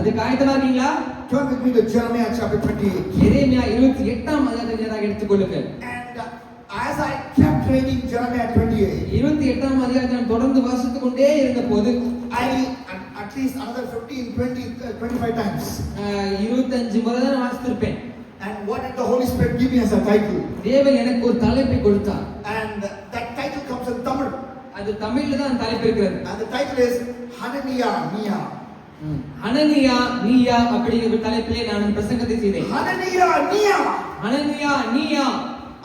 அதுக்கு ஆயத்தமா இருக்கீங்களா? Turn with me to Jeremiah chapter 28. எரேமியா 28ஆம் அதிகாரத்தை நேராக எடுத்துக்கொள்ளுங்கள். And as I kept reading Jeremiah 28, 28ஆம் அதிகாரத்தை நான் தொடர்ந்து வாசித்துக் கொண்டே இருந்தபோது I at least another 15, 20, 25 times. 25 முறை தான் வாசித்திருப்பேன். And what did the Holy Spirit give me as a title? தேவன் எனக்கு ஒரு தலைப்பை கொடுத்தார். And that title comes in Tamil. அது தமிழ்ல தான் தலைப்பு இருக்கிறது. And the title is Hananiah Nia. Hananiah நீயா அப்படிங்கிற ஒரு தலைப்பிலே நான் பிரசங்கத்தை செய்தேன். Hananiah Nia. ஹனனியா நீயா.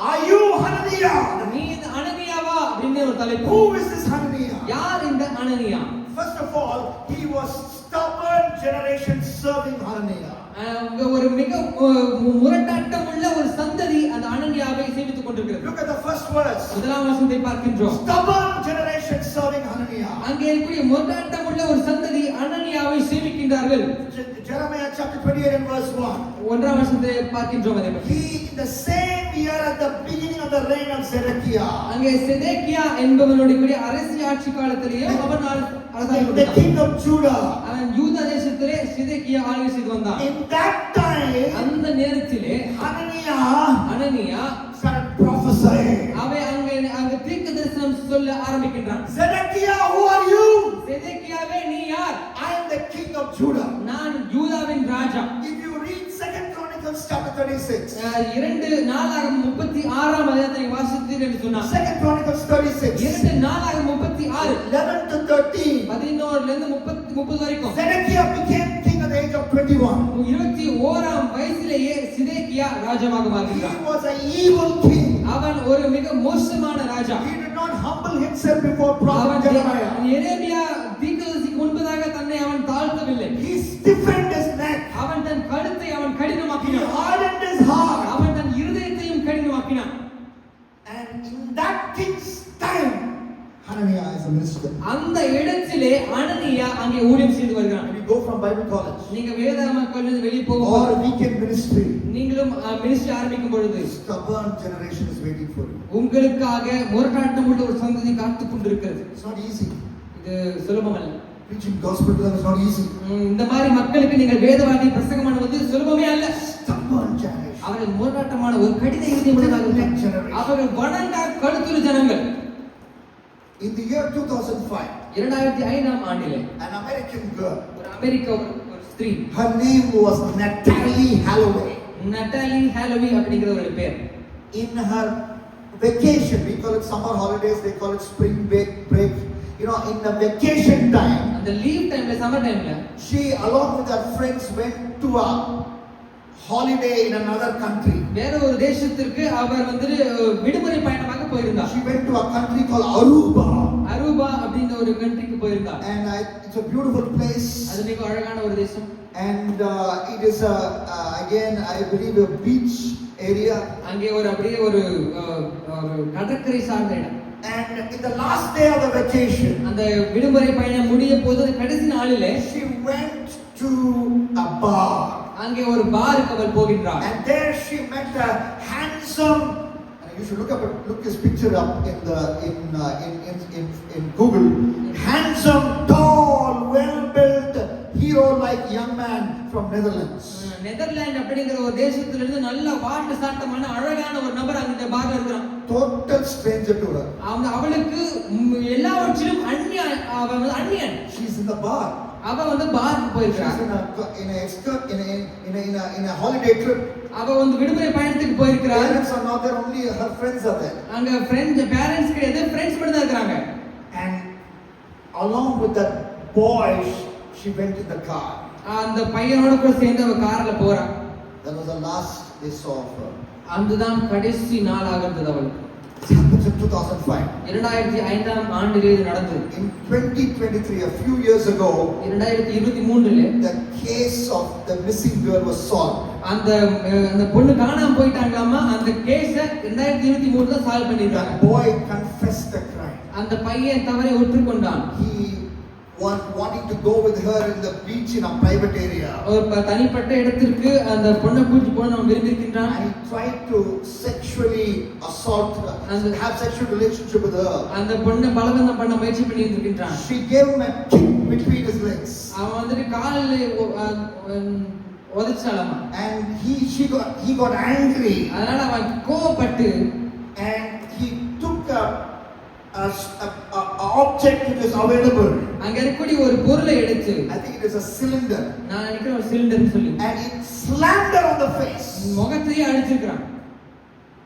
Are you Hananiah? நீ ஹனனியாவா அப்படிங்கிற ஒரு தலைப்பு. Who is this Hananiah? யார் இந்த Hananiah? First of all, he was stubborn generation serving Hananiah. ஒரு மிக முரட்டாட்டம் உள்ள ஒரு சந்ததி அந்த அனனியாவை சேவித்துக் கொண்டிருக்கிறது. Look at the first verse. முதலாம் வசனத்தை பார்க்கின்றோம். Stubborn generation serving Hananiah. அங்கே இருக்கிற முரட்டாட்டம் உள்ள ஒரு சந்ததி அனனியாவை சேவிக்கின்றார்கள். Jeremiah chapter 28 and verse 1. ஒன்றாம் வசனத்தை பார்க்கின்றோம். அதே He in the same year at the beginning of the reign of Zedekiah. அங்கே செதேக்கியா என்பவனுடைய அரசி ஆட்சி காலத்திலேயே அவன் அரசாட்சி the king of Judah. அவன் யூதா தேசத்திலே செதேக்கியா ஆளுகை செய்து வந்தான். In that time, அந்த நேரத்திலே Hananiah started prophesying. அவன் அங்க தீர்க்கதரிசனம் சொல்ல ஆரம்பிக்கின்றான். Zedekiah, who are you? செதேக்கியாவே நீ யார்? I am the king of Judah. நான் யூதாவின் ராஜா. If you read 2 Chronicles chapter 36. 2 நாளாகமம் 36ஆம் அதிகாரத்தை வாசித்தீர்கள் என்று சொன்னார். 2 Chronicles 36. 2 நாளாகமம் 36 11 to 13. 11 ல இருந்து 30 வரைக்கும். Zedekiah became king at the age of 21. 21ஆம் வயசிலேயே சிதேக்கியா ராஜாவாக மாறினார். He was an evil king. அவன் ஒரு மிக மோசமான ராஜா. He did not humble himself before prophet Jeremiah. எரேமியா தீர்க்கதரிசிக்கு முன்பதாக தன்னை அவன் தாழ்த்தவில்லை. He stiffened his neck. அவன் தன் கழுத்தை அவன் கடினமாக்கினான். He hardened his heart. அவன் தன் இருதயத்தையும் கடினமாக்கினான். And in that king's time, Hananiah is a minister. அந்த இடத்திலே அனனியா அங்கே ஊழியம் செய்து வருகிறான். When you go from Bible college, நீங்க வேதாகம கல்லூரியிலிருந்து வெளிய போகும்போது or weekend ministry, நீங்களும் மினிஸ்ட்ரி ஆரம்பிக்கும் பொழுது stubborn generation is waiting for you. உங்களுக்காக முரட்டாட்டம் உள்ள ஒரு சந்ததி காத்துக் கொண்டிருக்கிறது. It's not easy. இது சுலபமல்ல. Preaching gospel to them is not easy. இந்த மாதிரி மக்களுக்கு நீங்கள் வேத வார்த்தை பிரசங்கம் பண்ணுவது சுலபமே அல்ல. Stubborn generation. அவர்கள் முரட்டாட்டமான ஒரு கடித இதயம் உள்ளவர்கள். அவர்கள் வணங்கா கழுத்துள்ள ஜனங்கள். In the year 2005, 2005ஆம் ஆண்டிலே an American girl, ஒரு அமெரிக்க ஒரு ஸ்திரீ, her name was Natalie Holloway. Natalie Holloway அப்படிங்கிற ஒரு பேர். In her vacation, we call it summer holidays, they call it spring break. You know, in the vacation time, அந்த leave டைம்ல summer டைம்ல she along with her friends went to a holiday in another country. வேற ஒரு தேசத்திற்கு அவர் வந்து விடுமுறை பயணமாக போயிருந்தார். She went to a country called Aruba. Aruba அப்படிங்கிற ஒரு கண்ட்ரிக்கு போயிருந்தார். And it's a beautiful place. அது மிக அழகான ஒரு தேசம். And it is again I believe a beach area. அங்கே ஒரு அப்படியே ஒரு கடற்கரை சார்ந்த இடம். And in the last day of the vacation, அந்த விடுமுறை பயணம் முடிய போது கடைசி நாளிலே she went to a bar. அங்கே ஒரு பாருக்கு அவள் போகின்றார். And there she met a handsome, and you should look his picture up in Google. Handsome, tall, well-built, hero-like young man from Netherlands. Netherlands அப்படிங்கிற ஒரு தேசத்திலிருந்து நல்ல வாட்ட சாட்டமான அழகான ஒரு நபர் அங்க பார்ல இருக்கிறான். Total stranger to her. அவளுக்கு எல்லாவற்றிலும் அந்நியன். She's in the bar. அவ வந்து பார்க்கு போயிருக்கா. In a holiday trip. அவ வந்து விடுமுறை பயணத்துக்கு போயிருக்கா. Parents are not there, only her friends are there. அங்க parents கிடையாது, friends மட்டும் தான் இருக்காங்க. And along with that boy, she went in the car. அந்த பையனோட கூட சேர்ந்து அவ கார்ல போறா. That was the last they saw of her. அதுதான் கடைசி நாளாக இருந்தது அவளுக்கு. It happened in 2005. 2005ஆம் ஆண்டிலே இது நடந்தது. In 2023, a few years ago, 2023ல the case of the missing girl was solved. அந்த பொண்ணு காணாம போயிட்டாங்களாமா. அந்த கேஸ 2023 தான் சால்வ் பண்ணிருக்காங்க. The boy confessed the crime. அந்த பையன் தவறை ஒற்றுக்கொண்டான். He wanting to go with her in the beach in a private area. ஒரு தனிப்பட்ட இடத்திற்கு அந்த பொண்ணை கூட்டி போக அவன் விரும்புகின்றான். And he tried to sexually assault her and have sexual relationship with her. அந்த பொண்ணை பலவந்தம் பண்ண முயற்சி பண்ணி இருக்கின்றான். She gave him a kick between his legs. அவன் வந்துட்டு காலில் உதைச்சாலாமா. And he got angry. அதனால அவன் கோபப்பட்டு And he took a object that is available. அங்க இருக்கக்கூடிய ஒரு பொருளை எடுத்து, I think it is a cylinder. நான் நினைக்கிறேன் ஒரு சிலிண்டர்னு சொல்லி, And it slammed her on the face. முகத்தையே அடிச்சிருக்கான்.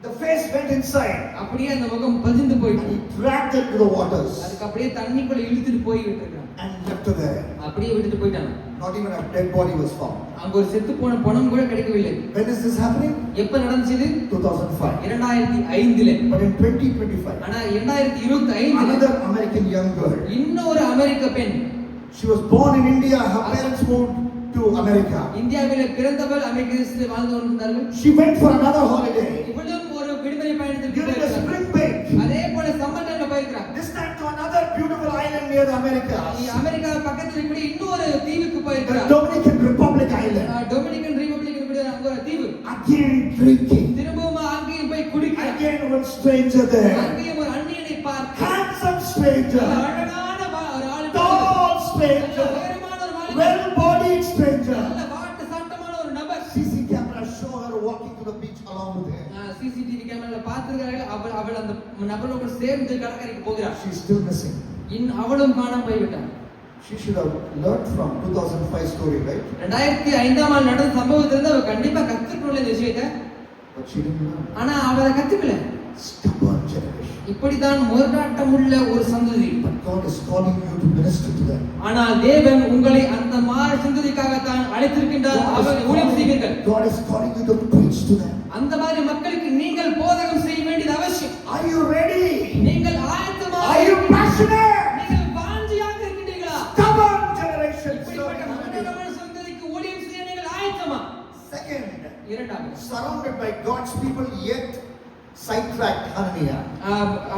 The face went inside. அப்படியே அந்த முகம் பதிந்து போயிட்டு, And he dragged it to the waters. அதுக்கு அப்படியே தண்ணிக்குள்ள இழுத்துட்டு போய் விட்டுருக்கான். And left her there. அப்படியே விட்டுட்டு போயிட்டான். Not even a dead body was found. அங்க ஒரு செத்து போன பணம் கூட கிடைக்கவில்லை. When is this happening? எப்ப நடந்துச்சு? 2005. 2005ல. But in 2025, ஆனா 2025ல another American young girl. இன்னொரு அமெரிக்க பெண். She was born in India. Her parents moved to America. இந்தியாவிலே பிறந்தவள் அமெரிக்க தேசத்தில் வாழ்ந்து கொண்டிருந்தார்கள். She went for another holiday. இவளும் ஒரு விடுமுறை பயணத்திற்கு During the போயிருக்கிறாள். spring break. அதே போல சம்மர் டைம்ல போயிருக்கிறாள். This time to another beautiful island near the Americas. America பக்கத்துல இருக்கக்கூடிய இன்னொரு தீவுக்கு The போயிருக்கிறாள். Dominican Republic island. Dominican republic இருக்கக்கூடிய அங்க ஒரு தீவு. Again drinking. திரும்பவும் அங்கேயும் போய் குடிக்கிறாள். Again one stranger there. அங்கேயும் ஒரு அந்நியனை பார்த்து, Handsome stranger. அழகான ஒரு ஆள், Tall stranger. உயரமான ஒரு வாலிபன், Well-bodied stranger. நல்ல வாட்டு சாட்டமான ஒரு நபர். CC camera show her walking to the beach along with him. CCTV கேமரால பார்த்திருக்கிறார்கள். அவள் அந்த நபரோடு சேர்ந்து கடற்கரைக்கு போகிறாள். She's still missing. அவளும் காணாம போய்விட்டாள். She should have learned from 2005 story, right? 2005ஆம் ஆண்டு நடந்த சம்பவத்திலிருந்து அவ கண்டிப்பா கத்துக்கணும் இந்த விஷயத்தை. But she didn't learn. ஆனா அவ கத்துக்கல. Stubborn generation. இப்படிதான் முரட்டாட்டமுள்ள ஒரு சந்ததி. But God is calling you to minister to them. ஆனால் தேவன் உங்களை அந்த மாறு சந்ததிக்காக தான் அழைத்திருக்கின்றார். அவர்கள் ஊழியம் செய்வீர்கள். God is calling you to preach to them. அந்த மாதிரி மக்களுக்கு நீங்கள் போதகம் செய்ய வேண்டியது அவசியம். Are you ready? நீங்கள் ஆயத்தமாக, Are you passionate? நீங்கள் வாஞ்சியாக இருக்கின்றீர்களா? Stubborn generation. இப்படிப்பட்ட முரட்டாட்டமான சந்ததிக்கு ஊழியம் செய்ய நீங்கள் ஆயத்தமா? Second, இரண்டாவது, surrounded by God's people yet sidetracked Hananiah.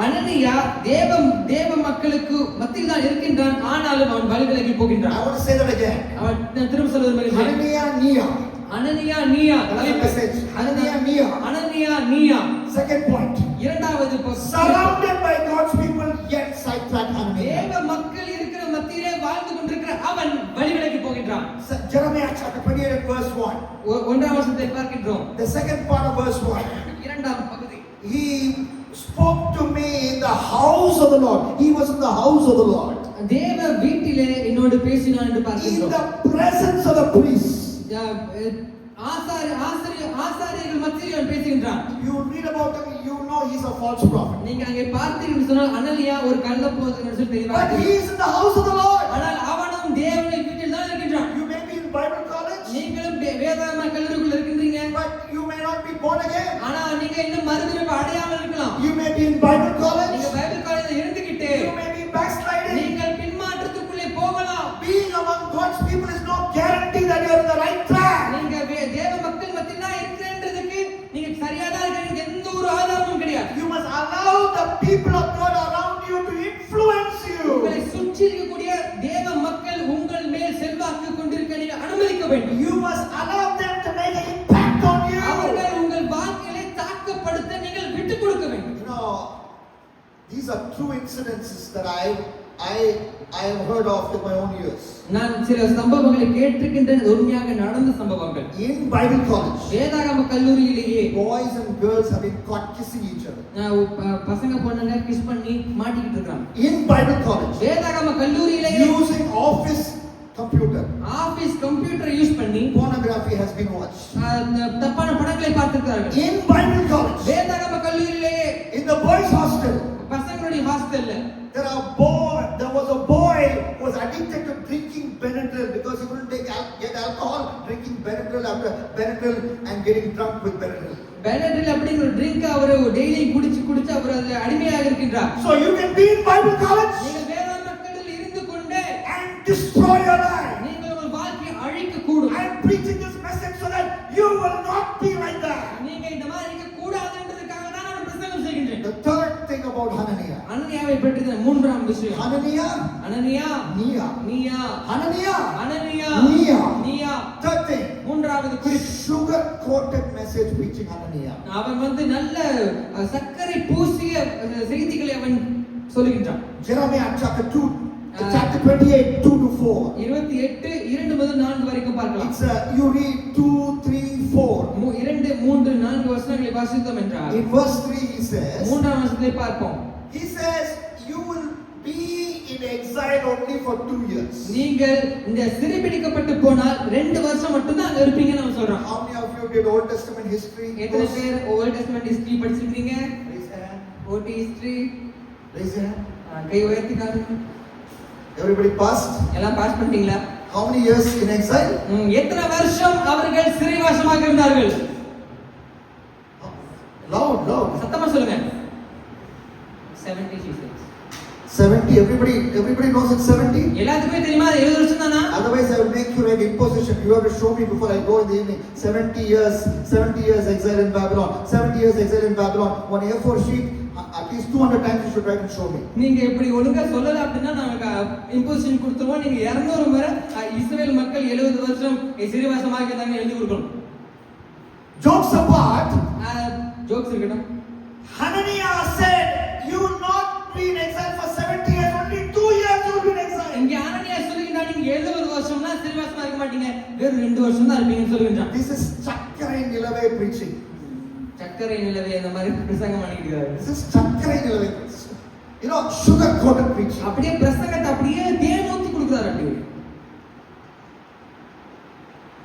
அனனியா தேவ மக்களுக்கு மத்தியில் தான் இருக்கின்றான். ஆனாலும் அவன் வழிவிலகி போகின்றான். I want to say that again. அவன் திரும்ப சொல்வது Hananiah, அனனியா நீயா. message. Hananiah, நீயா. Second point. இரண்டாவது, Surrounded by God's people yet sidetracked Hananiah. தேவ மக்கள் இருக்கிற மத்தியிலே வாழ்ந்து கொண்டிருக்கிற அவன் வழிவிலகி போகின்றான். Jeremiah chapter 28 verse 1. ஒன்றாம் வசனத்தை பார்க்கின்றோம். The second part of verse 1. இரண்டாம் பகுதி. He spoke to me in the house of the Lord. He was in the house of the Lord. தேவ வீட்டிலே என்னோடு பேசினான் என்று In பார்க்கின்றோம். the presence of the priests. ஆசாரியர்கள் மத்தியில் அவன் பேசுகின்றான். You read about him, you know he's a false prophet. நீங்க அங்கே பார்த்தீங்கன்னு சொன்னால் அனனியா ஒரு கள்ள போதகன்னு சொல்லி But he தெரியும். is in the house of the Lord. ஆனால் அவனும் தேவனுடைய வீட்டில் தான் இருக்கின்றான். You may be in Bible college, நீங்களும் வேதாகம கல்லூரிக்குள்ள இருக்கின்றீங்க. but you may not be born again. ஆனா நீங்க இன்னும் மறுபிறப்பு அடையாமல் இருக்கலாம். You may be in Bible நீங்க college. பைபிள் காலேஜ்ல இருந்துகிட்டு You may be backsliding. நீங்கள் பின்மாற்றத்துக்குள்ளே போகலாம். Being among God's people is no guarantee that you are in the right track. நீங்க தேவ மக்கள் மத்தியில் தான் இருக்கிறேன்றதுக்கு நீங்க சரியாதான் இருக்கிறது எந்த ஒரு ஆதாரமும் கிடையாது. You must allow the people of God around you to influence you. உங்களை சுற்றி இருக்கக்கூடிய தேவ மக்கள் உங்கள் மேல் செல்வாக்கு கொண்டிருக்க நீங்க அனுமதிக்க வேண்டும். You must allow them to make an impact on you. அவர்கள் உங்கள் வாழ்க்கையை தாக்கப்படுத்த நீங்கள் விட்டுக் கொடுக்க வேண்டும். You know, these are true incidences that I have heard of in my own ears. நான் சில சம்பவங்களை கேட்டிருக்கின்றேன். உண்மையாக நடந்த சம்பவங்கள். In Bible college, வேதாகம கல்லூரியிலேயே boys and girls have been caught kissing each other. பசங்க பொண்ணுங்க கிஸ் பண்ணி மாட்டிக்கிட்டு இருக்காங்க. In Bible college, வேதாகம கல்லூரியிலேயே using office computer, office computer use பண்ணி pornography has been watched. தப்பான படங்களை பார்த்திருக்கிறார்கள். In Bible college, வேதாகம கல்லூரியிலேயே in the boys hostel, பசங்களுடைய ஹாஸ்டல்ல there was a boy who was addicted to drinking Benadryl because he couldn't get alcohol, drinking Benadryl after Benadryl and getting drunk with Benadryl. பெனட்ரில் அப்படிங்கிற ஒரு drink அவர் daily குடிச்சு அவர் அதுல அடிமையாக இருக்கின்றார். So you can be in Bible college நீங்கள் வேதாகம மக்களில் இருந்து கொண்டு and destroy your life. நீங்கள் உங்கள் வாழ்க்கையை அழிக்க கூடும். I am preaching this message so that you will not be like that. நீங்க இந்த மாதிரி இருக்க கூடாதுன்றதுக்காக தான் நான் பிரசங்கம் செய்கின்றேன். The third thing about Hananiah. அனனியாவை பற்றி மூன்றாம் விஷயம். Hananiah, அனனியா Nia. நீயா. Hananiah, அனனியா Nia. நீயா. Third thing, மூன்றாவது குறிப்பு. sugar coated message preaching Hananiah. அவன் நல்ல சர்க்கரை பூசிய செய்திகளை அவன் சொல்லுகின்றான். Jeremiah chapter 2 chapter 28, 2 to 4. 28 2 முதல் 4 வரைக்கும் பார்க்கலாம். It's you read 2, 3, 4. 2 3 4 வசனங்களை வாசித்தோம் என்றால் In verse 3 he says, மூன்றாம் வசனத்தை பார்ப்போம். he says, you will be in exile only for 2 years. நீங்கள் இந்த சிறைபிடிக்கப்பட்டு போனால் 2 வருஷம் மட்டும் தான் அங்க இருப்பீங்கன்னு நம்ம சொல்றோம். How many of you did Old Testament history? எத்தனை பேர் ஓல்ட் டெஸ்டமென்ட் ஹிஸ்டரி படிச்சிருக்கீங்க? Raise your hand. Old history Raise your hand. கை உயர்த்தி காட்டுங்க. Everybody passed? எல்லாம் பாஸ் பண்ணிட்டீங்களா? How many years in exile? எத்தனை வருஷம் அவர்கள் சிறைவாசமாக இருந்தார்கள்? Loud, loud. சத்தமா சொல்லுங்க. 76. 70. Everybody knows it's 70. எல்லாத்துக்குமே தெரியுமா 70 வருஷம் தானா? Otherwise I will make you an imposition. You have to show me before I go in the evening. 70 years exile in Babylon. 70 years exile in Babylon. One A4 sheet, at least 200 times you should write and show me. நீங்க இப்படி ஒழுங்கா சொல்லல அப்படினா நாங்க imposition கொடுத்துருவோம். நீங்க 200 முறை இஸ்ரவேல் மக்கள் 70 வருஷம் சிறைவாசமாக இருந்தாங்க எழுதி கொடுக்கணும். Jokes apart, ஜோக்ஸ் இருக்கட்டும். Hananiah said, you will not be in exile for 70 years, only 2 years you will be in exile. இங்க அனனியா சொல்லுகிறான் நீங்க 70 வருஷம்னா சிறைவாசமா இருக்க மாட்டீங்க. வெறும் 2 வருஷம் தான் இருப்பீங்கன்னு சொல்லுகிறான். This is Chakrai Nilavai preaching. சக்கரை நிலவே இந்த மாதிரி பிரசங்கம் பண்ணிட்டு இருக்காரு. This is Chakrai Nilavai preaching. You know, sugar coated preaching. அப்படியே பிரசங்கத்தை அப்படியே தேன் ஊத்தி கொடுக்குறாரு அப்படியே.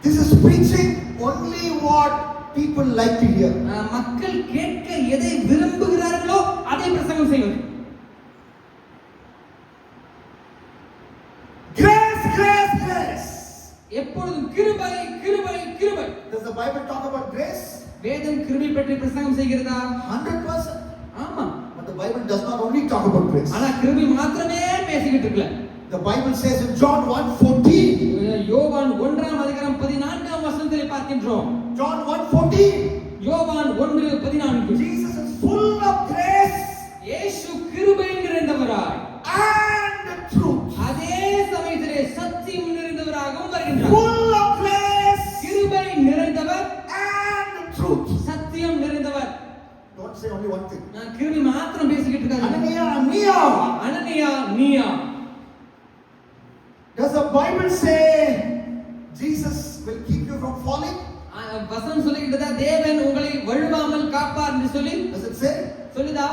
This is preaching only what people like to hear. மக்கள் கேட்க எதை விரும்புகிறார்களோ அதை பிரசங்கம் செய்வது. Grace, grace, grace. எப்பொழுதும் கிருபை கிருபை கிருபை. Does the Bible talk about grace? வேதம் கிருபை பற்றி பிரசங்கம் செய்கிறதா? 100%. ஆமா. But the Bible does not only talk about grace. ஆனா கிருபை மாத்திரமே பேசிக்கிட்டு இருக்கல. The Bible says in John 1:14. யோவான் 1ஆம் அதிகாரம் 14ஆம் வசனத்திலே பார்க்கின்றோம். John 1:14. யோவான் 1:14. Jesus is full of grace இயேசு கிருபை நிறைந்தவராய் and truth. அதே சமயத்திலே சத்தியம் நிறைந்தவராகவும் வருகின்றார். Full of grace கிருபை நிறைந்தவர் and truth. சத்தியம் நிறைந்தவர். Don't say only one thing. நான் கிருபை மாத்திரம் பேசிக்கிட்டு இருக்காங்க. அனனியா நீயா. Does the Bible say Jesus will keep you from falling? வசனம் சொல்லுகின்றதா தேவன் உங்களை வழுவாமல் காப்பார் என்று சொல்லி? Does it say? சொல்லுதா?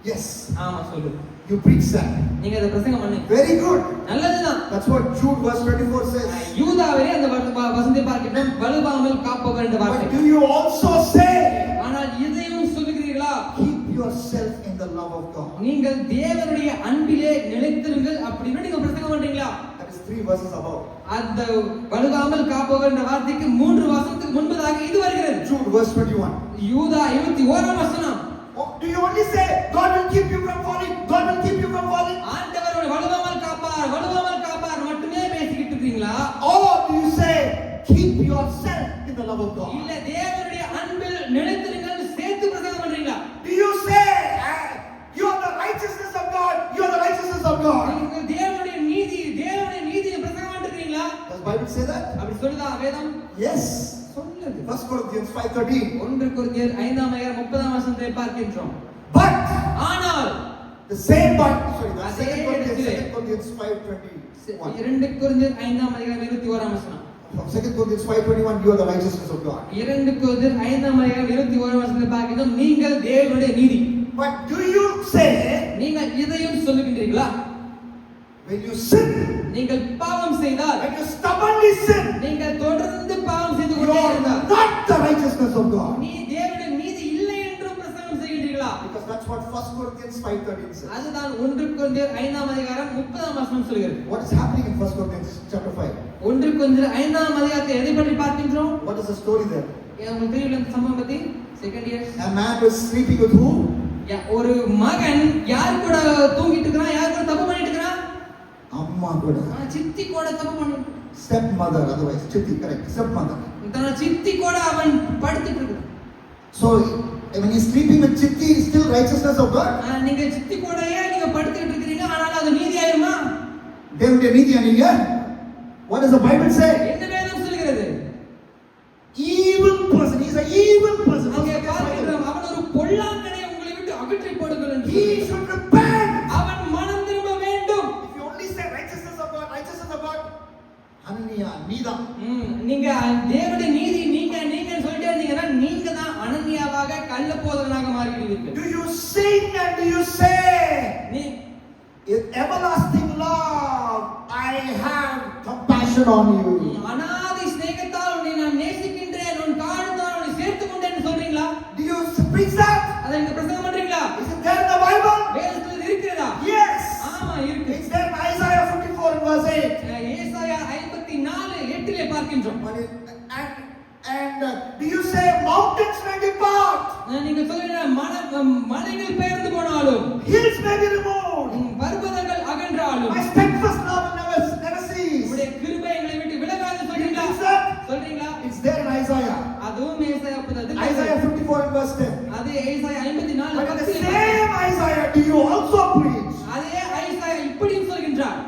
Yes. ஆமா சொல்லு. You preach that. நீங்க அத பிரசங்கம் பண்ணுங்க. Very good. நல்லதுதான். That's what Jude verse 24 says. யூதாவே அந்த வசனத்தை பார்க்கிறோம் வழுவாமல் காப்பவர் என்ற வார்த்தை. But do you also say? ஆனால் இதையும் சொல்லுகிறீர்களா? Keep yourself in the love of God. நீங்கள் தேவனுடைய அன்பிலே நிலைத்திருங்கள் அப்படின்னு நீங்க பிரசங்கம் பண்றீங்களா? That is 3 verses above. அந்த வழுவாமல் காப்பவர் என்ற வார்த்தைக்கு 3 வசனத்துக்கு முன்பதாக இது வருகிறது. Jude verse 21. யூதா 21ஆம் வசனம். Do you only say God will keep you from falling? God will keep you from falling? ஆண்டவர் வழுவாமல் காப்பார் மட்டுமே பேசிக்கிட்டு இருக்கீங்களா? Or do you say keep yourself in the love of God? இல்ல தேவனுடைய அன்பில் நிலைத்திருங்கன்னு சேர்த்து பிரசங்கம் பண்றீங்களா? Do you say you are the righteousness of God? You are the righteousness of God? நீங்க தேவனுடைய நீதியை பிரசங்கம் பண்றீங்களா? Does Bible say that? அப்படி சொல்லுதா வேதம்? Yes. சொல்லுது. 1 Corinthians 5:13. 1 கொரிந்தியர் 5ஆம் அதிகாரம் 30ஆம் வசனத்தை பார்க்கின்றோம். But ஆனால் the same but sorry, the அதே 2 இடத்திலே. Corinthians 5:21. 2 கொரிந்தியர் 5ஆம் அதிகாரம் 21ஆம் வசனம். From 2 Corinthians 5:21, you are the righteousness of God. 2 கொரிந்தியர் 5ஆம் அதிகாரம் 21ஆம் வசனத்தை பார்க்கிறோம். நீங்கள் தேவனுடைய நீதி. But do you say நீங்கள் இதையும் சொல்லுகின்றீர்களா? when you sin, நீங்கள் பாவம் செய்தால், when you stubbornly sin, நீங்கள் தொடர்ந்து பாவம் செய்து you கொண்டே are இருந்தால் not the righteousness of God. நீ தேவனுடைய நீதி இல்லை என்றும் பிரசங்கம் செய்கின்றீர்களா? Because that's what 1 Corinthians 5:13 says. அதுதான் 1 கொரிந்தியர் 5ஆம் அதிகாரம் 30ஆம் வசனம் சொல்கிறது. What is happening in 1 Corinthians chapter 5? 1 கொரிந்தியர் 5ஆம் அதிகாரத்தை எதை பற்றி பார்க்கின்றோம்? What is the story there? உங்களுக்கு தெரியல இந்த சம்பவம் பத்தி? Second years. A man was sleeping with who? ஒரு மகன் யார் கூட தூங்கிட்டு இருக்கான்? யார் கூட தப்பு பண்ணிட்டு இருக்கான்? Amma kuda. சித்தி கூட தப்பு பண்ணிட்டு. Step mother, otherwise chitti, correct. Step mother. தன சித்தி கூட அவன் படுத்துட்டு இருக்கான். So when he's sleeping with chitti, is still righteousness of God? நீங்க சித்தி கூடயே நீங்க படுத்துட்டு இருக்கீங்க. ஆனாலும் அது நீதி ஆயிருமா? தேவனுடைய நீதி அணிங்க. What does the Bible say? என்ன வேதம் சொல்கிறது? Evil person. He's an evil person. அங்கே பார்க்கிறோம் அவன் ஒரு பொல்லாங்கனை உங்களை விட்டு அகற்றி போடுங்கள் என்று. He should repent. அவன் மனம் திரும்ப வேண்டும். If நீதான். நீங்க தேவனுடைய நீதி நீங்க சொல்லிட்டே இருந்தீங்கன்னா நீங்க தான் அனன்யாவாக கள்ள போதகனாக மாறிவிடுவீர்கள். Do you sing and do you say, நீ "With everlasting love, I have compassion on you"? அநாதி சிநேகத்தால் உன்னை நான் நேசிக்கின்றேன், உன் காரணத்தால் உன்னை சேர்த்துக் கொண்டேன்னு சொல்றீங்களா? Do you preach that? அதை நீங்க பிரசங்கம் பண்றீங்களா? Is it there in the Bible? வேதத்துல இருக்கிறதா? Yes. ஆமா இருக்கு. It's there in Isaiah 54 and verse 8. ஏசாயா 54:8 பார்க்கின்றோம். And do you say mountains may depart, நீங்க சொல்றீங்க மலைகள் பெயர்ந்து போனாலும், hills may be removed, பர்வதங்கள் அகன்றாலும், my steadfast love will never cease? உம்முடைய கிருபை எங்களை விட்டு விலகாது சொல்றீங்களா? சொல்றீங்களா? It's there in Isaiah. அதுவும் ஏசாயா Isaiah 54 and verse 10. அதே ஏசாயா But in the 54:10 same Isaiah do you also preach, அதே ஏசாயா இப்படியும் சொல்கின்றார்,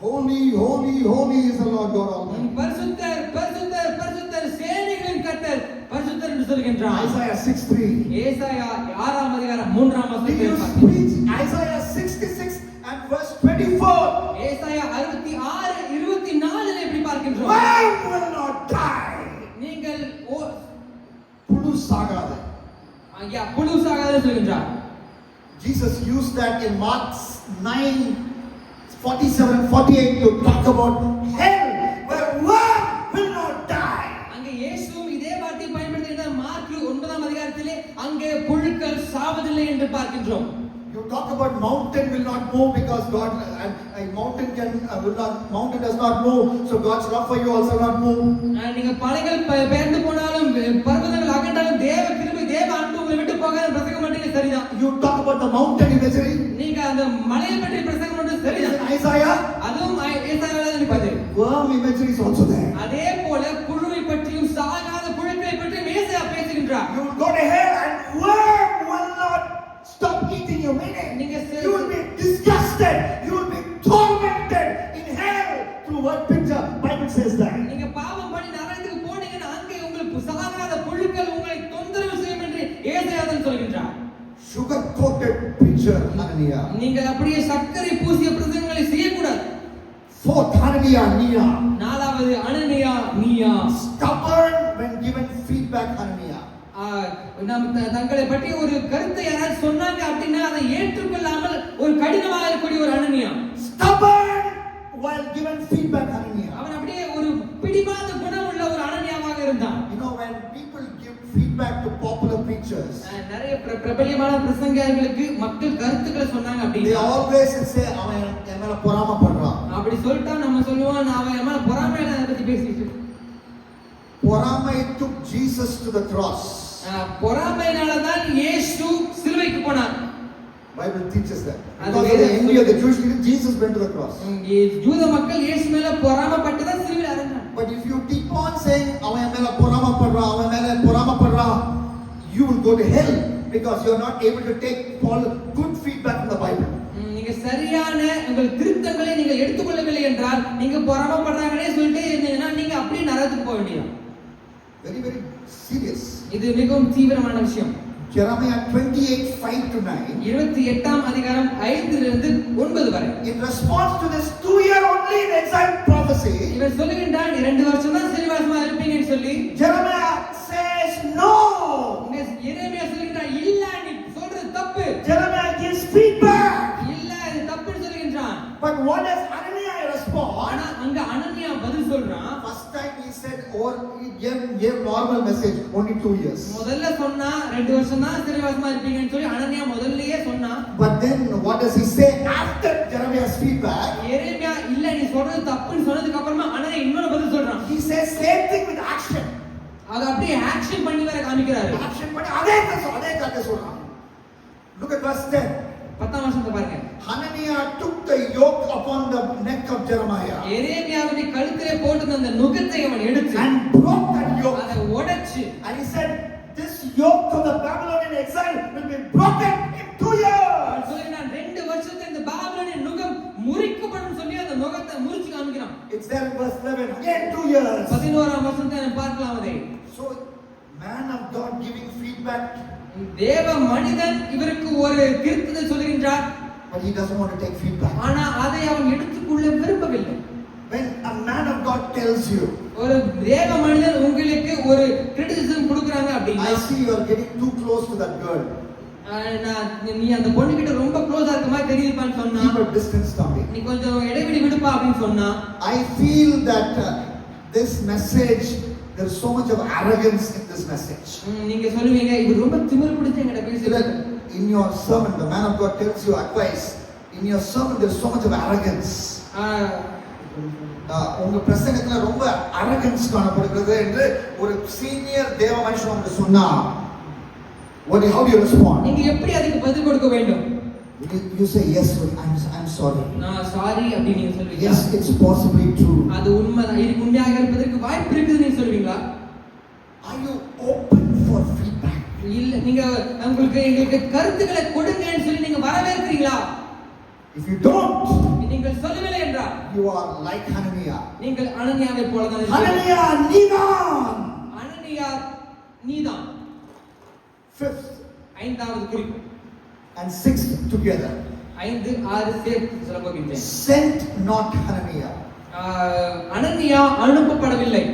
holy, holy, holy is the Lord God Almighty. பரிசுத்தர் பரிசுத்தர் பரிசுத்தர் சேனைகளின் கர்த்தர் பரிசுத்தர் என்று சொல்கின்றார். Isaiah 6:3. ஏசாயா 6:3 Do you preach Isaiah 66 and verse 24? ஏசாயா 66:24 எப்படி பார்க்கின்றோம்? Man will not die. நீங்கள் புழு சாகாது. ஐயா புழுசாகாத சொல்கின்றார். Jesus used that in Mark 9:47-48 to talk about hell where one will not die. அங்கே இயேசுவும் இதே வார்த்தையை பயன்படுத்தினார். மார்க் 9:அதிகாரத்திலே அங்கே புழுக்கள் சாவதில்லை என்று பார்க்கின்றோம். You talk about mountain will not move because God mountain does not move, so God's love for you also not move. நீங்க பலைகள் பெயர்ந்து போனாலும் பர்வதங்கள் அகன்றாலும் தேவ கிருபை தேவ அன்பு உங்களை விட்டு போகாத பிரசங்கம் பண்றீங்க சரிதான். You talk about the mountain imagery. நீங்க அந்த மலையை பற்றி பிரசங்கம் பண்றது சரிதான். Isaiah, அதுவும் ஏசாயால இருக்குது. worm imagery is also there. அதே போல புழுவை பற்றியும் சாகாத புழுக்களை பற்றியும் ஏசாயா பேசுகின்றார். You will go to hell and worm will not stop eating you. Meaning, you will be disgusted, you will be tormented in hell through what picture Bible says that. நீங்க பாவம் பண்ணி நரகத்துக்கு போனீங்கன்னா அங்கே உங்களுக்கு சாகாத புழுக்கள் உங்களை தொந்தரவு செய்யும் என்று ஏசாயா தான் சொல்கின்றார். Sugar coated picture, Hananiah. நீங்க அப்படியே சர்க்கரை பூசிய பிரசங்கங்களை செய்யக்கூடாது. Fourth, Hananiah, Nia. நாலாவது அனனியா நீயா. Stubborn when given feedback, Hananiah. தங்களை பற்றி ஒரு கருத்தை யாராவது சொன்னாங்க அப்படின்னா அதை ஏற்றுக்கொள்ளாமல் ஒரு கடினமாக இருக்கக்கூடிய ஒரு அனனியா. Stubborn while given feedback, Hananiah. அவன் அப்படியே ஒரு பிடிவாத குணம் உள்ள ஒரு அனனியாவாக இருந்தான். You know, when people give feedback to popular preachers, நிறைய பிரபல்யமான பிரசங்கியார்களுக்கு மக்கள் கருத்துக்களை சொன்னாங்க they அப்படின்னா always say அவன் என் மேல பொறாமை பண்றான். அப்படி சொல்லிட்டா நம்ம சொல்லுவோம் அவன் என் மேல பொறாமையில அதை பத்தி பேசிட்டு. பொறாமை took Jesus to the cross. பொறாமையினால தான் இயேசு சிலுவைக்கு போனார். Bible teaches that. Because of the envy of the Jewish people, Jesus went to the cross. யூத மக்கள் இயேசு மேல பொறாமைப்பட்டு தான் சிலுவையில் அறைந்தார். But if you keep on saying அவன் என் மேல பொறாமை பண்றான், you will go to hell because you are not able to take good feedback from the Bible. நீங்க சரியான உங்கள் திருத்தங்களை நீங்க எடுத்துக்கொள்ளவில்லை என்றால் நீங்க பொறாமைப்படுறாங்கன்னே சொல்லிட்டு இருந்தீங்கன்னா நீங்க அப்படியே நரகத்துக்கு போக வேண்டியது. Very, very serious. இது மிகவும் தீவிரமான விஷயம். Jeremiah 28:5-9. 28ஆம் அதிகாரம் 5 to 9 வரை. In response to this 2-year only in exile prophecy, இவர் சொல்லுகின்றார் 2 வருஷம் தான் சிறைவாசமா இருப்பீங்கன்னு சொல்லி. Jeremiah says no. எரேமியா சொல்லுகின்றார் இல்ல நீ சொல்றது தப்பு. Jeremiah gives feedback. இல்ல இது தப்புன்னு சொல்லுகின்றான். But what does Hananiah respond? ஆனா அங்க அனனியா பதில் சொல்றான். First time he said or he gave normal message only 2 years. முதல்ல சொன்னா 2 வருஷம் தான் சிறைவாசமா இருப்பீங்கன்னு சொல்லி அனனியா முதல்லயே சொன்னான். But then what does he say after Jeremiah's feedback? எரேமியா இல்ல நீ சொல்றது தப்புன்னு சொன்னதுக்கு அப்புறமா அனனியா இன்னொரு பதில் சொல்றான். He says same thing with action. அது அப்படியே ஆக்ஷன் பண்ணி வர காமிக்கிறாரு. Action பண்ணி அதே கதை சொல்றான். Look at verse 10. 10ஆம் வசனத்தை பாருங்க. Hananiah took the yoke upon the neck of Jeremiah எரேமியாவுடைய கழுத்திலே போட்டு அந்த நுகத்தை அவன் எடுத்து and broke that yoke. அதை உடைச்சு And he said, this yoke of the Babylonian exile will be broken in 2 years. சொல்லினான் 2 வருஷத்துல இந்த பாபிலோனிய நுகம் முறிக்கப்படும் சொல்லி அந்த நுகத்தை முறிச்சு காமிக்கிறான். It's there in verse 11. Again 2 years. 11ஆம் வசனத்தை நாம் பார்க்கலாம் அதை. So man of God giving feedback, தேவ மனிதன் இவருக்கு ஒரு திருத்தத்தை சொல்கின்றார். but he doesn't want to take feedback. ஆனா அதை அவன் எடுத்துக்கொள்ள விரும்பவில்லை. When a man of God tells you, ஒரு தேவ மனிதன் உங்களுக்கு ஒரு கிரிட்டிசிசம் கொடுக்கறாங்க அப்படினா I see you are getting too close to that girl. நீ அந்த பொண்ணு கிட்ட ரொம்ப க்ளோஸா இருக்க மாதிரி தெரியுதுப்பான்னு சொன்னா Keep a distance from me. நீ கொஞ்சம் இடைவெளி விடுப்பா அப்படினு சொன்னா I feel that this message, there is so much of arrogance in this message. நீங்க சொல்லுவீங்க இது ரொம்ப திமிரு பிடிச்ச என்கிட்ட பேசுறாரு. In your sermon, the man of God tells you advice. In your sermon, there is so much of arrogance. உங்க பிரசங்கத்துல ரொம்ப அரகன்ஸ் காணப்படுகிறது என்று ஒரு சீனியர் தேவ மனுஷன் உங்களுக்கு சொன்னா, how do you respond? நீங்க எப்படி அதுக்கு பதில் கொடுக்க வேண்டும்? You say yes, I'm sorry. நான் சாரி அப்படி நீங்க சொல்வீங்க. Yes, it's possibly true. அது உண்மைதான், இது உண்மையாக இருப்பதற்கு வாய்ப்பு இருக்குது நீங்க சொல்வீங்களா? Are you open for feedback? இல்ல நீங்க எங்களுக்கு கருத்துக்களை கொடுங்கன்னு சொல்லி நீங்க வரவேற்கிறீங்களா? If you don't, நீங்கள் சொல்லவில்லை என்றால் you are like Hananiah. நீங்கள் அனனியாவை போல தான் இருக்கிறீர்கள். Hananiah, நீதான். அனனியா நீதான். Fifth, ஐந்தாவது குறிப்பு and sixth together. 5 6 சேர்த்து சொல்ல போகின்றேன். Sent not Hananiah. Hananiah அனுப்பப்படவில்லை.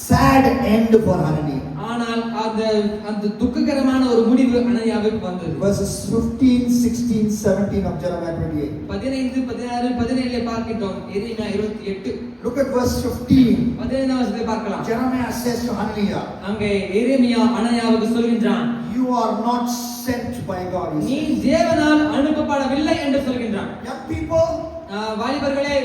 Sad end for Hananiah. ஆனால் அந்த துக்ககரமான ஒரு முடிவு அனனியாவுக்கு வந்தது. Verses 15, 16, 17 of Jeremiah 28. 15 16 17 பார்க்கிறோம். எரேமியா 28. Look at verse 15. 15 வசனத்தை பார்க்கலாம். Jeremiah says to Hananiah, அங்கே எரேமியா அனனியாவுக்கு சொல்கின்றான், you are not sent by God. நீ தேவனால் அனுப்பப்படவில்லை என்று சொல்கின்றான். Young people, வாலிபர்களே,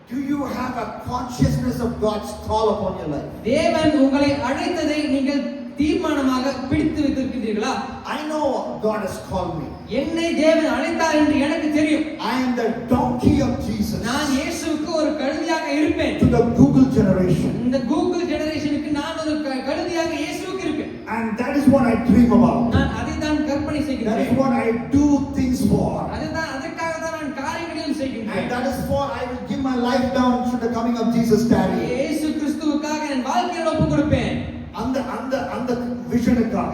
do you have a consciousness of God's call upon your life? தேவன் உங்களை அழைத்ததை நீங்கள் தீர்மானமாக பிடித்து வைத்திருக்கிறீர்களா? I know God has called me. என்னை தேவன் அழைத்தார் என்று எனக்கு தெரியும். I am the donkey of Jesus. நான் இயேசுவுக்கு ஒரு கழுதையாக இருப்பேன். To the Google generation. இந்த கூகுள் ஜெனரேஷனுக்கு நான் ஒரு கழுதையாக இயேசுவுக்கு இருப்பேன். And that is what I dream about. நான் அதை தான் கற்பனை That செய்கிறேன். is what I do things for. அதற்காக தான் நான் காரியங்களையும் செய்கிறேன். And that is for I will give my life down to the coming of Jesus tarry. இயேசு கிறிஸ்துவுக்காக என் வாழ்க்கையை ஒப்பு கொடுப்பேன். அந்த விஷனுக்காக.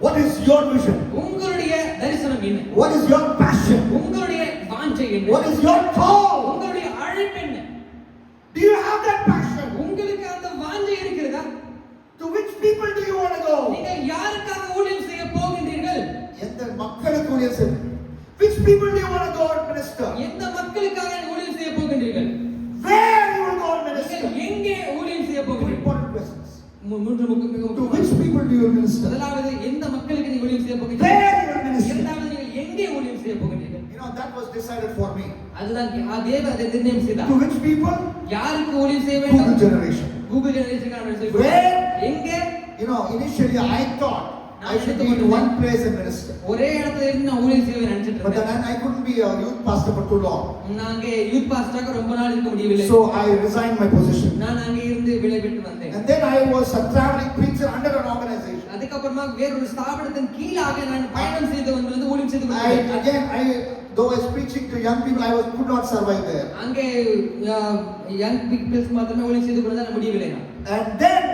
What is your vision? உங்களுடைய தரிசனம் என்ன? What is your passion? உங்களுடைய வாஞ்சை என்ன? What is your call? உங்களுடைய அழைப்பு என்ன? Do you have that passion? உங்களுக்கு அந்த வாஞ்சை இருக்கிறதா? To which people do you want to go? நீங்கள் யாருக்காக ஊழியம் செய்ய போகின்றீர்கள்? எந்த மக்களுக்கு ஊழியம் செய்ய? Which people do you want to go and minister? எந்த மக்களுக்காக ஊழியம் செய்ய போகின்றீர்கள்? Where you will go and minister? நீங்கள் எங்கே ஊழியம் செய்ய போகிறீர்கள்? Important questions. மூன்று முக்கியமான To which people do you minister? முதலாவது எந்த மக்களுக்கு நீங்க ஊழியம் செய்ய போகிறீர்கள்? Where you will minister? இரண்டாவது நீங்கள் எங்கே ஊழியம் செய்ய போகிறீர்கள்? You know, that was decided for me. அதுதான் தேவன் அதை நிர்ணயம் செய்தார். To which people? யாருக்கு ஊழியம் செய்ய வேண்டும்? Google generation. கூகுள் ஜெனரேஷனுக்காக செய்ய Where? எங்கே? You know, initially I thought I should be in one place and minister. ஒரே இடத்துல இருந்து நான் ஊழியம் செய்ய நினைச்சிட்டு But இருந்தேன். then I couldn't be a youth pastor for too long. நான் அங்கே யூத் பாஸ்டராக ரொம்ப நாள் இருக்க முடியவில்லை. So I resigned my position. நான் அங்கே இருந்து விலகிட்டு வந்தேன். And then I was a traveling preacher under an organization. அதுக்கப்புறமா வேற ஒரு ஸ்தாபனத்தின் கீழாக நான் பயணம் செய்து வந்து ஊழியம் செய்து Though I was preaching to young people, could not survive there. அங்கே யங் பீப்பிள்ஸ் மாத்திரமே ஊழியம் செய்து கொண்டு தான் முடியவில்லை. And then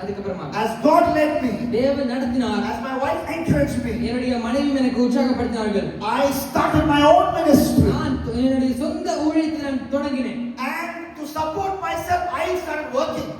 அதுக்கப்புறமா as God led me, தேவன் நடத்தினார். as my wife encouraged me, என்னுடைய மனைவி எனக்கு உற்சாகப்படுத்தினார்கள். I started my own ministry. நான் என்னுடைய சொந்த ஊழியத்தை நான் தொடங்கினேன். And to support myself, I started working.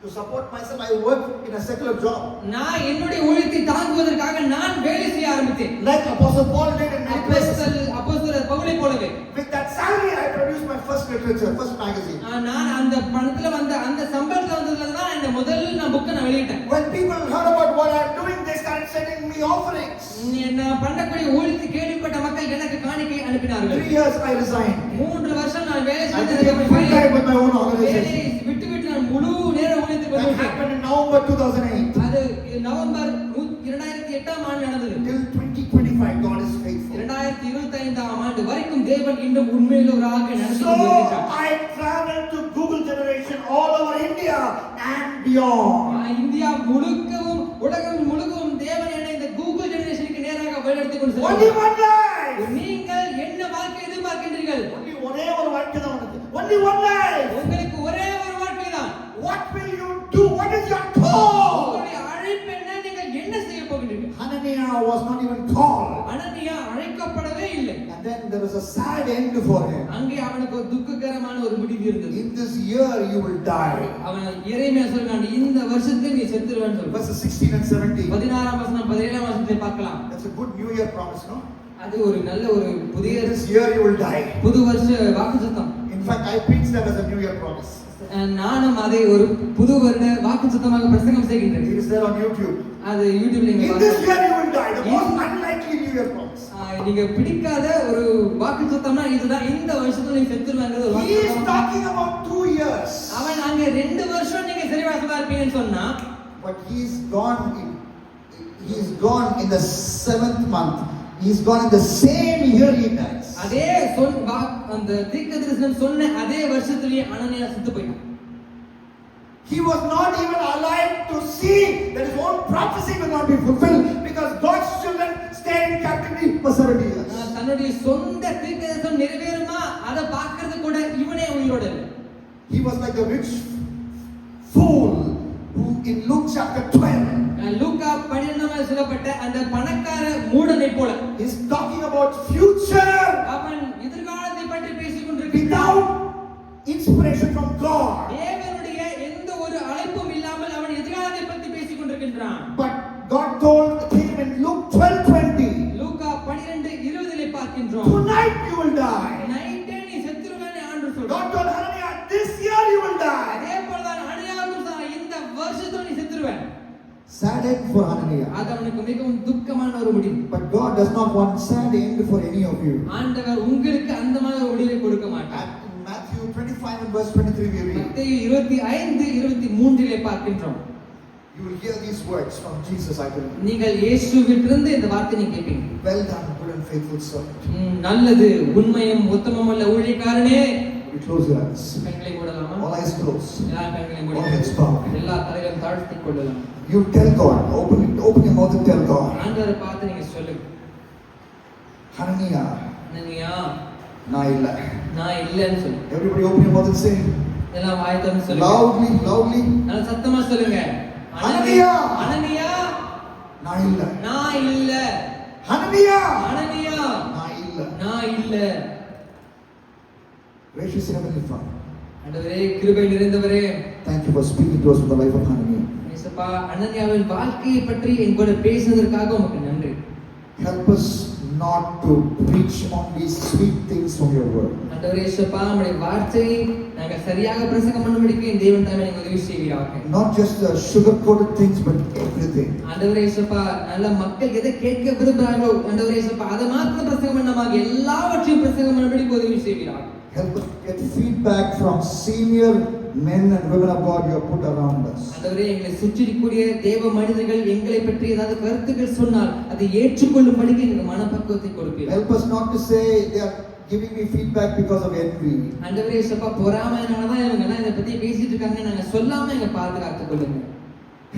To support myself, I worked in a secular job. நான் என்னுடைய ஊழியத்தை தாங்குவதற்காக நான் வேலை செய்ய ஆரம்பித்தேன். Like Apostle Paul did in many places. அப்போஸ்தலர் பவுலை போலவே. With that salary, I produced my first literature, first magazine. நான் அந்த பணத்துல வந்த அந்த சம்பளத்துல வந்ததுல தான் இந்த முதல்ல புக்கை நான் வெளியிட்டேன். When people heard about what I'm doing, they started sending me offerings. நான் பண்ணக்கூடிய ஊழியத்தை கேள்விப்பட்ட மக்கள் எனக்கு காணிக்கை அனுப்பினார்கள். 3 years I resigned. 3 வருஷம் நான் வேலை I became full time with my own organization. விட்டு நான் முழு நேர ஊழியத்துக்கு That போயிட்டேன். happened in November 2008. அது நவம்பர் 2008 ஆண்டு நடந்தது. Till 2025, God is faithful. 2025 ஆண்டு வரைக்கும் தேவன் இன்னும் உண்மையுள்ளவராக நடந்து So கொண்டிருக்கிறார். I traveled to Google generation all over India and beyond. India முழுக்கவும் உலகம் முழுக்கவும் தேவன் என்னை இந்த கூகுள் ஜெனரேஷனுக்கு நேராக வழிநடத்தி கொண்டு Only செல்கிறார். one life. நீங்கள் என்ன வாழ்க்கை எதிர்பார்க்கின்றீர்கள்? Only ஒரே ஒரு வாழ்க்கை தான் உனக்கு. Only one life. உங்களுக்கு ஒரே ஒரு வாழ்க்கை தான். What will you do? What is your call? உங்களுடைய அழைப்பு என்ன? நீங்கள் என்ன செய்ய போகிறீர்கள்? Hananiah was not even called. அனனியா அழைக்கப்படவே இல்லை. And then there was a sad end for him. அங்கே அவனுக்கு ஒரு துக்ககரமான ஒரு முடிவு இருந்தது. In this year you will die. அவன் எரேமியா சொல்றான், இந்த வருஷத்துல நீ செத்துருவேன்னு சொல்றான். Verses 16 and 17. 16ஆம் வசனம் 17ஆம் வசனத்தை பார்க்கலாம். That's a good New Year promise, no? அது ஒரு நல்ல ஒரு புதிய This year you will die. புது வருஷ வாக்குத்தத்தம். In fact, I preach that as a New Year promise. நானும் அதை ஒரு புது வருட வாக்குத்தத்தமாக பிரசங்கம் செய்கின்றேன். It is there on YouTube. அது யூடியூப்ல நீங்க In this year பார்க்கலாம். you will die. The most unlikely New Year promise. நீங்க பிடிக்காத ஒரு வாக்குத்தத்தம்னா இதுதான், இந்த வருஷத்துல நீ செத்துருவாங்கிறது ஒரு He is வாக்குத்தத்தம். talking about 2 years. அவன் அங்க 2 வருஷம் நீங்க சிறைவாசமா இருப்பீங்கன்னு சொன்னா, But he is gone in the 7th month. He is gone in the same year he dies. அதே அந்த தீர்க்கதரிசனம் சொன்ன அதே வருஷத்திலேயே அனனியா செத்து போயிட்டான். He was not even alive to see that his own prophecy will not be fulfilled because God's children stay in captivity for 70 years. தன்னுடைய சொந்த தீர்க்கதரிசனம் நிறைவேறுமா அத பார்க்கிறது கூட இவனே உயிரோட இல்ல. He was like the rich fool who in Luke chapter 12 லூக்கா 12 சொல்லப்பட்ட அந்த பணக்கார மூடனை போல is talking about future அவன் எதிர்காலத்தை பற்றி பேசிக் கொண்டிருக்கிறான். without inspiration from God. தேவனுடைய எந்த ஒரு அழைப்பும் இல்லாமல் அவன் எதிர்காலத்தை பற்றி பேசிக் கொண்டிருக்கிறான். But God told him in Luke 12:20, லூக்கா 12:20 பார்க்கின்றோம். tonight you will die. நைட்டே நீ செத்துருவேன்னு ஆண்டவர் சொல்றார். God told Hananiah, this year you will die. அதே போலதான் அனனியாவுக்கும் சொன்னார், இந்த வருஷத்துல நீ செத்துருவே. Sad end for Hananiah. அது அவனுக்கு மிகவும் துக்கமான ஒரு முடிவு. But God does not want sad end for any of you. ஆண்டவர் உங்களுக்கு அந்த மாதிரி ஒரு முடிவை கொடுக்க மாட்டார். In Matthew 25 and verse 23 we read, மத்தேயு 25:23 பார்க்கின்றோம். you will hear these words from Jesus, I believe. நீங்கள் இயேசுவிலிருந்து இந்த வார்த்தை நீங்க கேட்பீங்க. Well done, good and faithful servant. நல்லது, உண்மையும் உத்தமமுள்ள ஊழியக்காரனே. We close your eyes. கண்களை மூடலாமா? All eyes closed. எல்லா கண்களையும் All heads மூடி bowed. எல்லா தலைகளையும் தாழ்த்திக் கொள்ளலாம். You tell God, open your mouth and tell God, ஆண்டவரை பார்த்து நீங்க சொல்லுங்க, Hananiah, அனனியா நான் இல்ல. நான் இல்லைன்னு சொல்லுங்க. Everybody open your mouth and say, எல்லாம் வாய் திறந்து சொல்லுங்க. loudly, நல்ல சத்தமா சொல்லுங்க. அனனியா, அனனியா நான் இல்ல. நான் இல்ல. Hananiah, அனனியா நான் இல்ல. நான் இல்ல. Gracious Heavenly Father, ஆண்டவரே, கிருபை நிறைந்தவரே, thank you for speaking to us in the life of Hananiah. இயேசுப்பா, அனனியாவின் வாழ்க்கையை பற்றி என் கூட பேசினதற்காக உமக்கு நன்றி. Help us not to preach only sweet things from your word. ஆண்டவரே இயேசுப்பா, உம்முடைய வார்த்தையை நாங்கள் சரியாக பிரசங்கம் பண்ணும்படிக்கு என் தேவன் தாமே எனக்கு உதவி செய்வீராக. Not just the sugar-coated things, but everything. ஆண்டவரே இயேசுப்பா, நல்ல மக்கள் எதை கேட்க விரும்புகிறார்களோ ஆண்டவரே இயேசுப்பா, அதை மாத்திரம் பிரசங்கம் பண்ணாம எல்லாவற்றையும் பிரசங்கம் பண்ணும்படிக்கு உதவி செய்வீராக. Help us get feedback from senior men and women of God you have put around us. ஆண்டவரே, எங்களை சுற்றிக்கூடிய தேவ மனிதர்கள் எங்களை பற்றி ஏதாவது கருத்துக்கள் சொன்னால் அதை ஏற்றுக்கொள்ளும்படிக்கு எங்களுக்கு மனப்பக்குவத்தை கொடுப்பீர்கள். Help us not to say they are giving me feedback because of envy. ஆண்டவரே இயேசுப்பா, பொறாமையினால தான் இவங்க எல்லாம் இதை பத்தி பேசிட்டு இருக்காங்க நாங்க சொல்லாம எங்க பாதுகாத்துக் கொள்ளுங்க.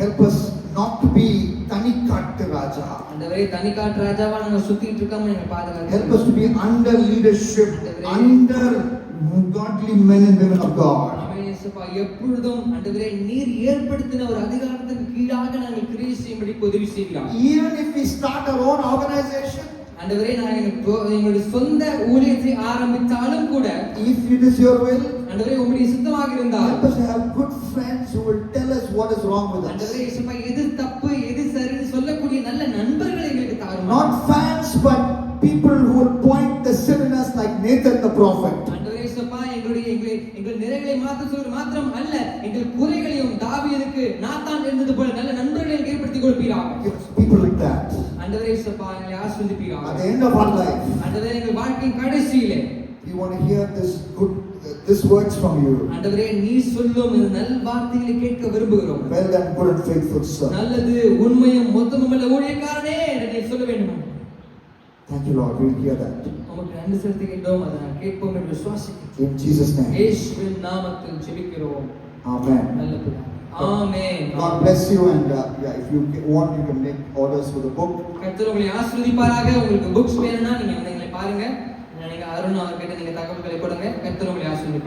Help us not to be Tanikat Raja. ஆண்டவரே, தனிக்காட்டு ராஜாவா நாங்க சுத்திட்டு இருக்காம எங்க பாதுகாத்து. Help us to be under leadership, under godly men and women of God. ஆமென் இயேசுப்பா, எப்பொழுதும் ஆண்டவரே நீர் ஏற்படுத்தின ஒரு அதிகாரத்துக்கு கீழாக நாங்கள் கிரியை செய்யும்படிக்கு உதவி செய்வீராக. Even if we start our own organization, ஆண்டவரே, நாங்கள் எங்களுடைய சொந்த ஊழியத்தை ஆரம்பித்தாலும் கூட, if it is your will, ஆண்டவரே உம்முடைய சித்தமாக இருந்தால், help us to have good friends who will tell us what is wrong with us. ஆண்டவரே இயேசுப்பா, எது தப்பு எது சரின்னு சொல்லக்கூடிய நல்ல நண்பர்களை எங்களுக்கு தாரும். Not fans, but people who will point the sin in us like Nathan the prophet. ஆண்டவரே இயேசுப்பா, எங்கள் நிறைகளை மாத்திரம் அல்ல, எங்கள் குறைகளையும் தாவீதுக்கு நாத்தான் இருந்தது போல நல்ல நண்பர்களை ஏற்படுத்தி கொடுப்பீராக. Give us people like that. ஆண்டவரே இயேசுப்பா, எங்களை ஆசீர்வதிப்பீராக. At the end of our life, ஆண்டவரே, எங்கள் வாழ்க்கையின் கடைசியிலே we want to hear this words from you. ஆண்டவரே, நீ சொல்லும் இந்த நல் வார்த்தைகளை கேட்க விரும்புகிறோம். Well done, good and faithful son. நல்லது, உண்மையும் மொத்தமுள்ள ஊழியக்காரனே என்று நீ சொல்ல வேண்டும். Thank you, Lord. We'll hear that. உமக்கு நன்றி செலுத்துகின்றோம், அதை நான் கேட்போம் என்று விசுவாசிக்கிறேன். In Jesus' name. இயேசுவின் நாமத்தில் ஜெபிக்கிறோம். Amen. நல்ல பிதாவே. ஆமென். God bless you, and if you want, you can make orders for the book. கர்த்தர் உங்களை ஆசீர்வதிப்பாராக. உங்களுக்கு புக்ஸ் வேணும்னா நீங்க வந்து எங்களை பாருங்க. நீங்க அருண் அவர்கிட்ட நீங்க தகவல்களை கொடுங்க. கர்த்தர் உங்களை ஆசீர்வதிப்பார்.